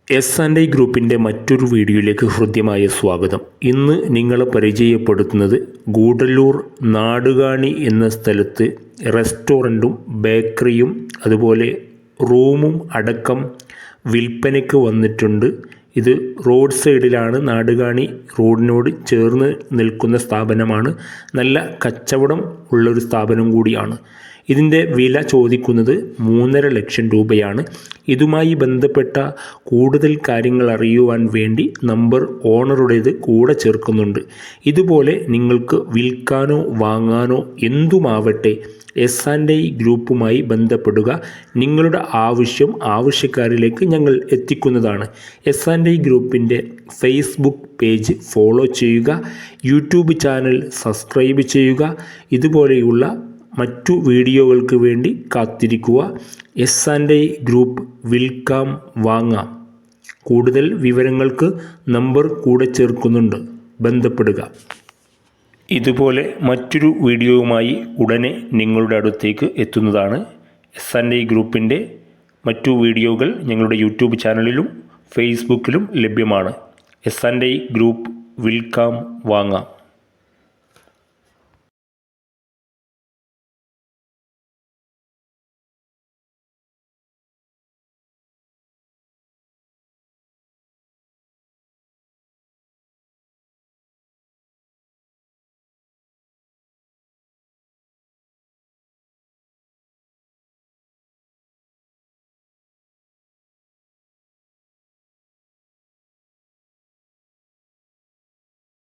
S&I ഗ്രൂപ്പിൻ്റെ മറ്റൊരു വീഡിയോയിലേക്ക് ഹൃദ്യമായ സ്വാഗതം. ഇന്ന് നിങ്ങളെ പരിചയപ്പെടുത്തുന്നത് ഗൂഡല്ലൂർ നാടുകാണി എന്ന സ്ഥലത്ത് റെസ്റ്റോറൻറ്റും ബേക്കറിയും അതുപോലെ റൂമും അടക്കം വിൽപ്പനയ്ക്ക് വന്നിട്ടുണ്ട്. ഇത് റോഡ് സൈഡിലാണ്, നാടുകാണി റോഡിനോട് ചേർന്ന് നിൽക്കുന്ന സ്ഥാപനമാണ്. നല്ല കച്ചവടം ഉള്ളൊരു സ്ഥാപനം കൂടിയാണ്. ഇതിൻ്റെ വില ചോദിക്കുന്നത് 3.5 ലക്ഷം രൂപയാണ്. ഇതുമായി ബന്ധപ്പെട്ട കൂടുതൽ കാര്യങ്ങൾ അറിയുവാൻ വേണ്ടി നമ്പർ ഓണറുടേത് കൂടെ ചേർക്കുന്നുണ്ട്. ഇതുപോലെ നിങ്ങൾക്ക് വിൽക്കാനോ വാങ്ങാനോ എന്തുമാവട്ടെ S&I ഗ്രൂപ്പുമായി ബന്ധപ്പെടുക. നിങ്ങളുടെ ആവശ്യക്കാരിലേക്ക് ഞങ്ങൾ എത്തിക്കുന്നതാണ്. S&I ഗ്രൂപ്പിൻ്റെ ഫേസ്ബുക്ക് പേജ് ഫോളോ ചെയ്യുക, യൂട്യൂബ് ചാനൽ സബ്സ്ക്രൈബ് ചെയ്യുക. ഇതുപോലെയുള്ള മറ്റു വീഡിയോകൾക്ക് വേണ്ടി കാത്തിരിക്കുക. S&I ഗ്രൂപ്പ് വിൽക്കാം, വാങ്ങാം. കൂടുതൽ വിവരങ്ങൾക്ക് നമ്പർ കൂടെ ചേർക്കുന്നുണ്ട്, ബന്ധപ്പെടുക. ഇതുപോലെ മറ്റൊരു വീഡിയോയുമായി ഉടനെ നിങ്ങളുടെ അടുത്തേക്ക് എത്തുന്നതാണ്. S&I ഗ്രൂപ്പിൻ്റെ മറ്റു വീഡിയോകൾ ഞങ്ങളുടെ യൂട്യൂബ് ചാനലിലും ഫേസ്ബുക്കിലും ലഭ്യമാണ്. S&I ഗ്രൂപ്പ് വിൽക്കാം, വാങ്ങാം.